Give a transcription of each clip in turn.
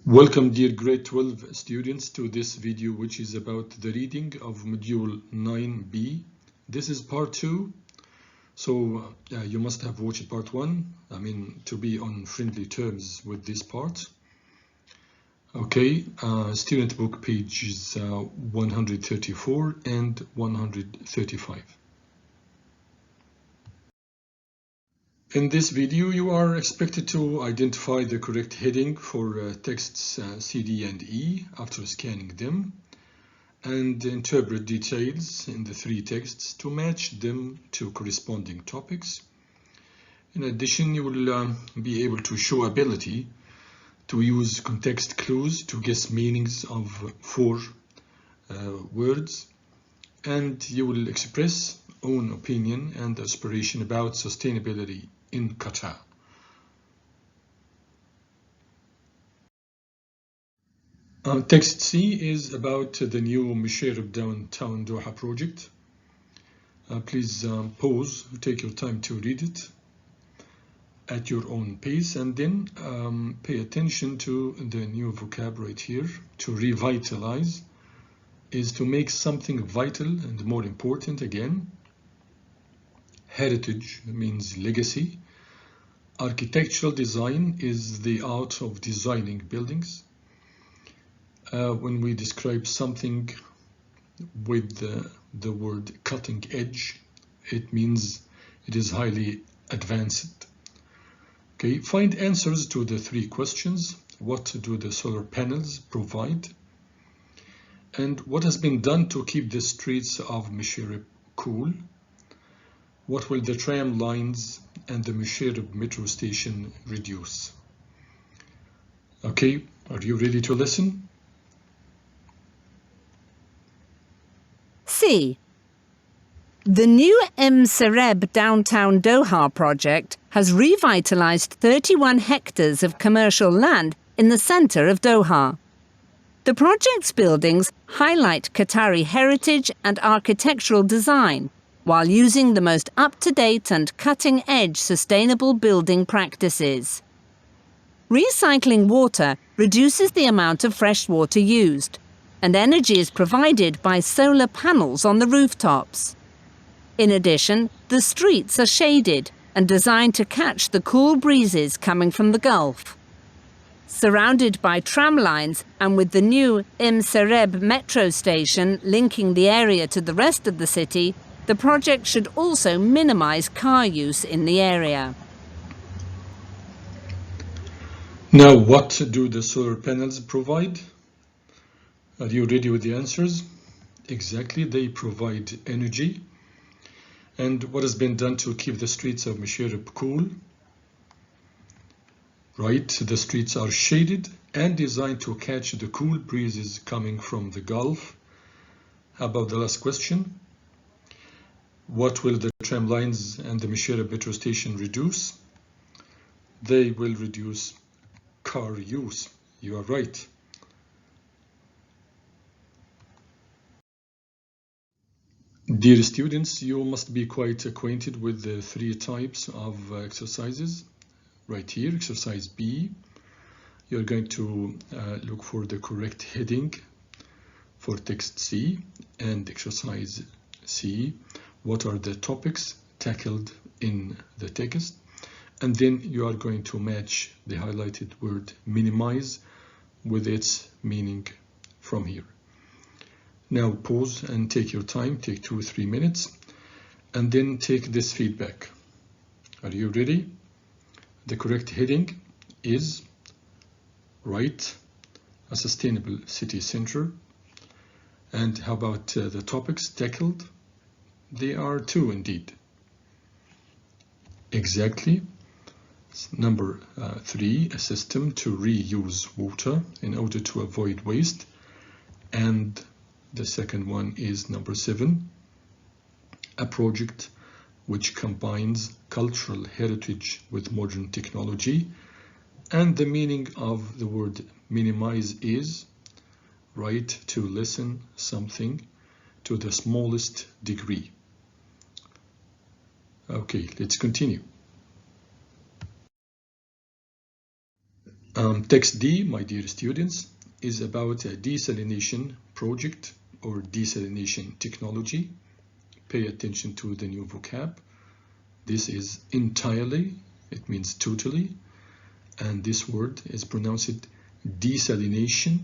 Welcome, dear grade 12 students, to this video which is about the reading of module 9b. This is part 2, so you must have watched part 1, to be on friendly terms with this part. Okay, student book pages 134 and 135. In this video, you are expected to identify the correct heading for texts C, D, and E after scanning them, and interpret details in the three texts to match them to corresponding topics. In addition, you will be able to show ability to use context clues to guess meanings of 4 words, and you will express own opinion and aspiration about sustainability in Qatar. Text C is about the new Musharraf Downtown Doha project. Please pause, take your time to read it at your own pace, and then pay attention to the new vocab right here. To revitalize is to make something vital and more important again. Heritage means legacy. Architectural design is the art of designing buildings. When we describe something with the word cutting edge, it means it is highly advanced. Okay, find answers to the 3 questions. What do the solar panels provide? And what has been done to keep the streets of Musharraf cool? What will the tram lines and the Musharraf metro station reduce? Okay, are you ready to listen? C. The new Musharraf Downtown Doha project has revitalized 31 hectares of commercial land in the center of Doha. The project's buildings highlight Qatari heritage and architectural design, while using the most up-to-date and cutting-edge sustainable building practices. Recycling water reduces the amount of fresh water used, and energy is provided by solar panels on the rooftops. In addition, the streets are shaded and designed to catch the cool breezes coming from the Gulf. Surrounded by tram lines and with the new Musharraf metro station linking the area to the rest of the city, the project should also minimize car use in the area. Now, what do the solar panels provide? Are you ready with the answers? Exactly, they provide energy. And what has been done to keep the streets of Musharraf cool? Right, the streets are shaded and designed to catch the cool breezes coming from the Gulf. How about the last question? What will the tram lines and the Musharraf metro station reduce? They will reduce car use. You are right. Dear students, you must be quite acquainted with the 3 types of exercises. Right here, exercise B, you're going to look for the correct heading for text C, and exercise C, what are the topics tackled in the text, and then you are going to match the highlighted word minimize with its meaning from here. Now pause and take your time, take 2 or 3 minutes, and then take this feedback. Are you ready? The correct heading is right, a sustainable city center. And how about the topics tackled? They are 2 indeed. Exactly. Number 3, a system to reuse water in order to avoid waste. And the second one is number 7, a project which combines cultural heritage with modern technology. And the meaning of the word minimize is right, to lessen something to the smallest degree. Okay, let's continue. Text D, my dear students, is about a desalination project or desalination technology. Pay attention to the new vocab. This is entirely, it means totally, and this word is pronounced desalination.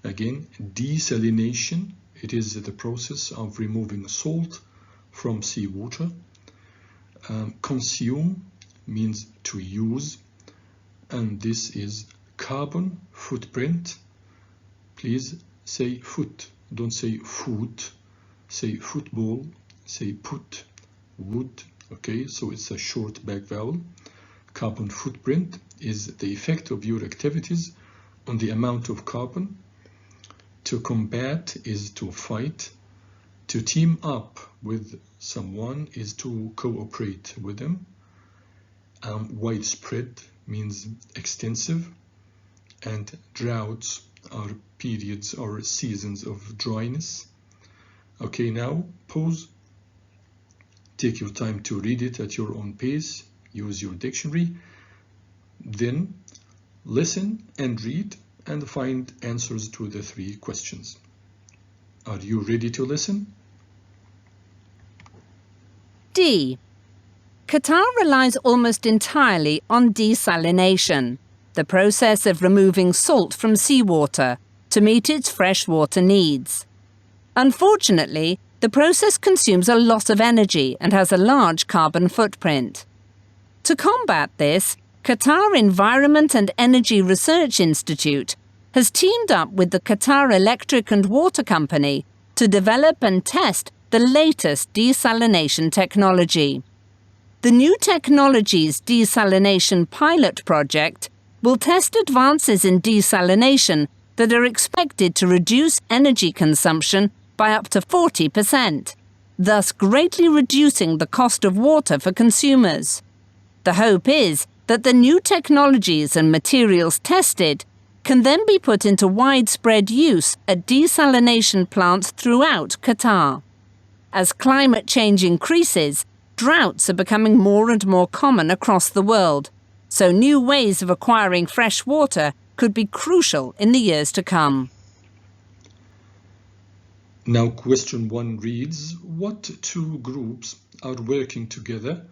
Again, desalination, it is the process of removing salt from seawater. Consume means to use, and this is carbon footprint. Please say foot, don't say foot. Say football, say put, wood. Okay, so it's a short back vowel. Carbon footprint is the effect of your activities on the amount of carbon. To combat is to fight. To team up with someone is to cooperate with them. Widespread means extensive, and droughts are periods or seasons of dryness. Okay, now pause. Take your time to read it at your own pace. Use your dictionary. Then listen and read and find answers to the 3 questions. Are you ready to listen? D. Qatar relies almost entirely on desalination, the process of removing salt from seawater to meet its freshwater needs. Unfortunately, the process consumes a lot of energy and has a large carbon footprint. To combat this, Qatar Environment and Energy Research Institute has teamed up with the Qatar Electric and Water Company to develop and test the latest desalination technology. The New Technologies Desalination Pilot Project will test advances in desalination that are expected to reduce energy consumption by up to 40%, thus greatly reducing the cost of water for consumers. The hope is that the new technologies and materials tested can then be put into widespread use at desalination plants throughout Qatar. As climate change increases, droughts are becoming more and more common across the world, so new ways of acquiring fresh water could be crucial in the years to come. Now question 1 reads, what 2 groups are working together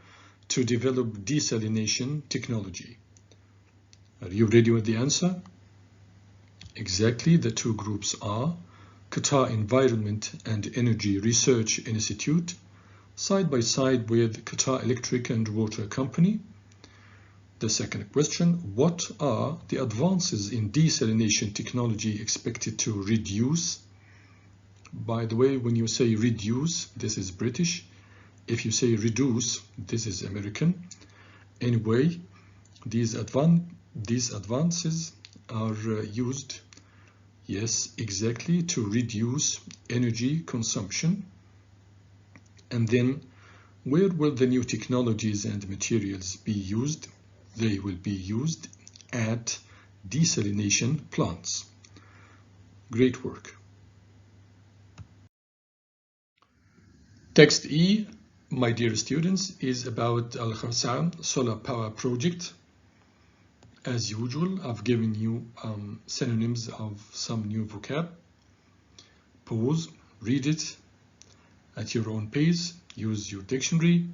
to develop desalination technology? Are you ready with the answer? Exactly, the 2 groups are Qatar Environment and Energy Research Institute, side by side with Qatar Electric and Water Company. The second question, what are the advances in desalination technology expected to reduce? By the way, when you say reduce, this is British. If you say reduce, this is American. Anyway, these advances are used, yes, exactly, to reduce energy consumption. And then, where will the new technologies and materials be used? They will be used at desalination plants. Great work. Text E, my dear students, is about Al Kharsaam solar power project. As usual, I've given you synonyms of some new vocab. Pause, read it at your own pace, use your dictionary,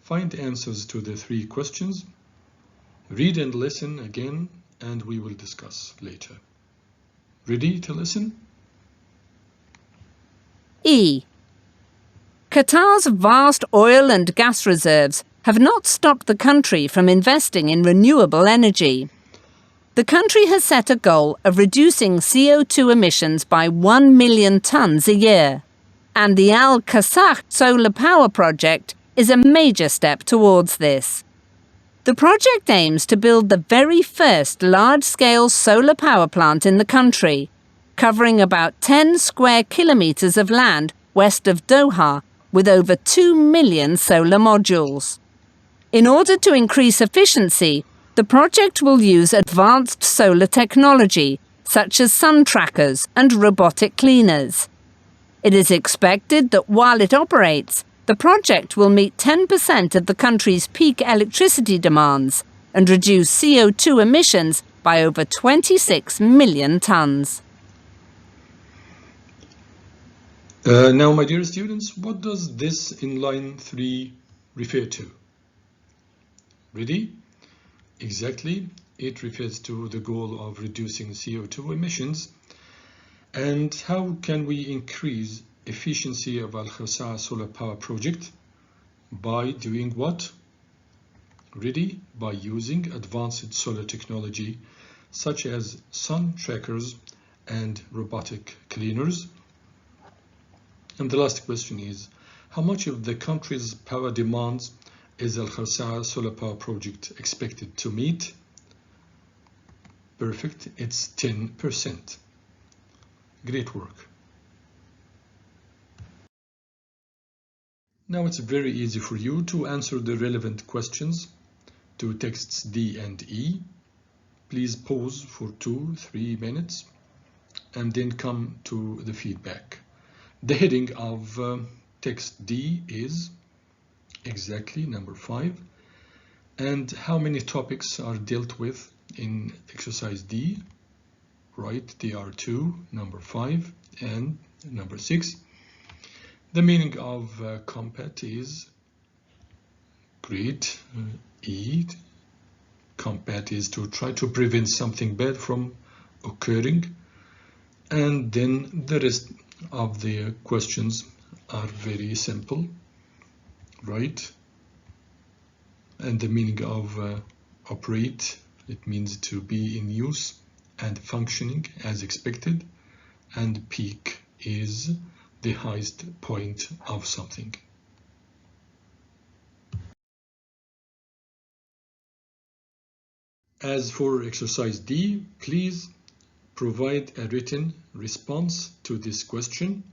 find answers to the 3 questions, read and listen again, and we will discuss later. Ready to listen? E. Qatar's vast oil and gas reserves have not stopped the country from investing in renewable energy. The country has set a goal of reducing CO2 emissions by 1 million tonnes a year, and the Al Qasakh solar power project is a major step towards this. The project aims to build the very first large-scale solar power plant in the country, covering about 10 square kilometres of land west of Doha, with over 2 million solar modules. In order to increase efficiency, the project will use advanced solar technology, such as sun trackers and robotic cleaners. It is expected that while it operates, the project will meet 10% of the country's peak electricity demands and reduce CO2 emissions by over 26 million tonnes. Now, my dear students, what does this in line 3 refer to? Ready? Exactly, it refers to the goal of reducing CO2 emissions. And how can we increase efficiency of Al Kharsa'a solar power project? By doing what? Ready? By using advanced solar technology such as sun trackers and robotic cleaners. And the last question is, how much of the country's power demands is Al Kharsa'a solar power project expected to meet? Perfect, it's 10%. Great work. Now it's very easy for you to answer the relevant questions to texts D and E. Please pause for 2-3 minutes and then come to the feedback. The heading of text D is exactly number 5. And how many topics are dealt with in exercise D? Right, they are 2, number 5 and number 6. The meaning of compat is great. E. Compat is to try to prevent something bad from occurring. And then the rest of the questions are very simple, right? And the meaning of operate, it means to be in use and functioning as expected. And peak is the highest point of something. As for exercise D, please provide a written response to this question.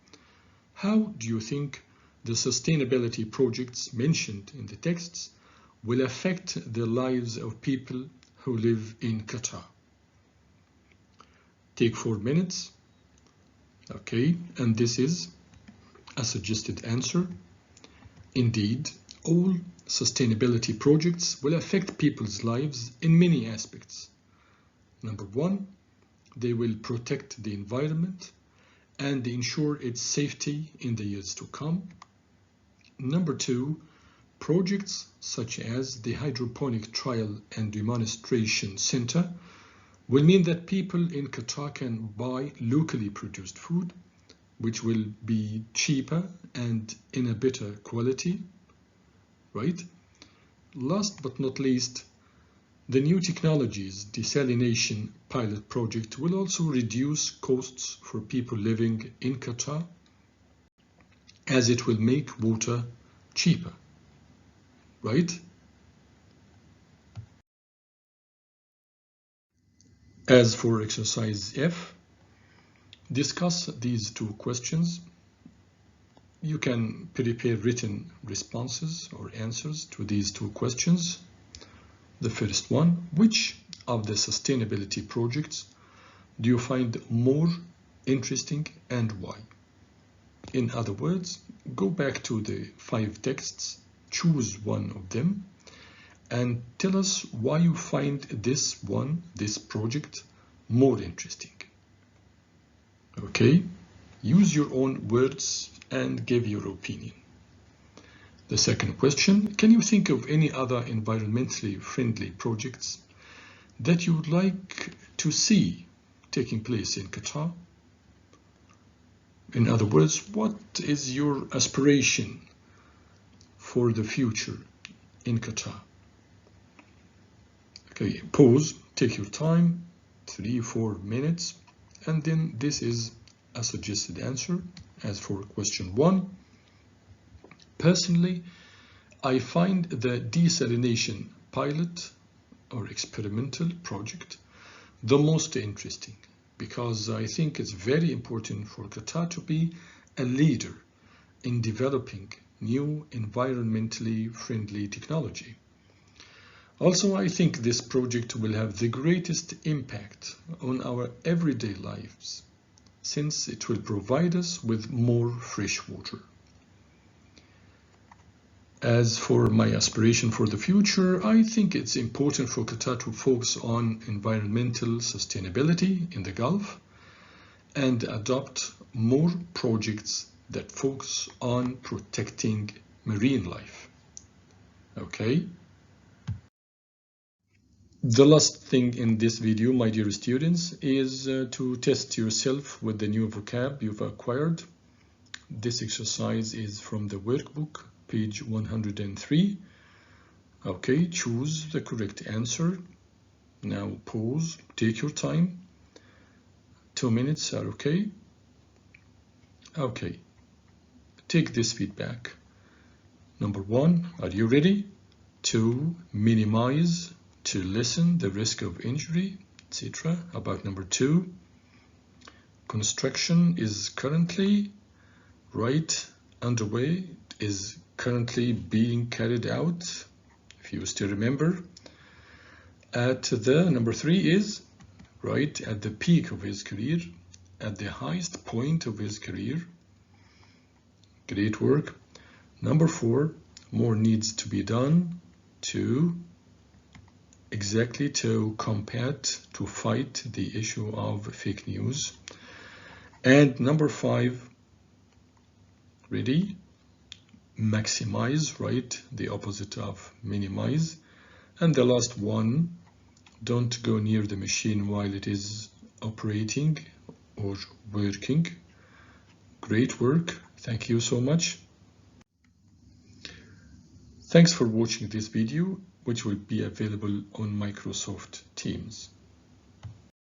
How do you think the sustainability projects mentioned in the texts will affect the lives of people who live in Qatar? Take 4 minutes. Okay, and this is a suggested answer. Indeed, all sustainability projects will affect people's lives in many aspects. Number 1, they will protect the environment and ensure its safety in the years to come. Number 2, projects such as the Hydroponic Trial and Demonstration Center will mean that people in Qatar can buy locally produced food, which will be cheaper and in a better quality, right? Last but not least, the new technologies desalination pilot project will also reduce costs for people living in Qatar, as it will make water cheaper, right? As for exercise F, discuss these 2 questions. You can prepare written responses or answers to these 2 questions. The first one, which of the sustainability projects do you find more interesting and why? In other words, go back to the 5 texts, choose one of them, and tell us why you find this project, more interesting. Okay, use your own words and give your opinion. The second question, can you think of any other environmentally friendly projects that you would like to see taking place in Qatar? In other words, what is your aspiration for the future in Qatar? Okay, pause, take your time, 3-4 minutes, and then this is a suggested answer. As for question 1, personally, I find the desalination pilot or experimental project the most interesting, because I think it's very important for Qatar to be a leader in developing new environmentally friendly technology. Also, I think this project will have the greatest impact on our everyday lives, since it will provide us with more fresh water. As for my aspiration for the future, I think it's important for Qatar to focus on environmental sustainability in the Gulf and adopt more projects that focus on protecting marine life. Okay? The last thing in this video, my dear students, is to test yourself with the new vocab you've acquired. This exercise is from the workbook, page 103. Okay, choose the correct answer. Now pause, take your time. 2 minutes are okay. Okay, take this feedback. Number 1, are you ready? 2, minimize, to lessen the risk of injury, etc. About number 2, construction is currently underway, is currently being carried out, if you still remember. Number 3 is right at the peak of his career, at the highest point of his career. Great work. Number 4, more needs to be done to fight the issue of fake news. And number 5, ready, maximize, right, the opposite of minimize. And the last one, don't go near the machine while it is operating or working. Great work, thank you so much. Thanks for watching this video, which will be available on Microsoft Teams.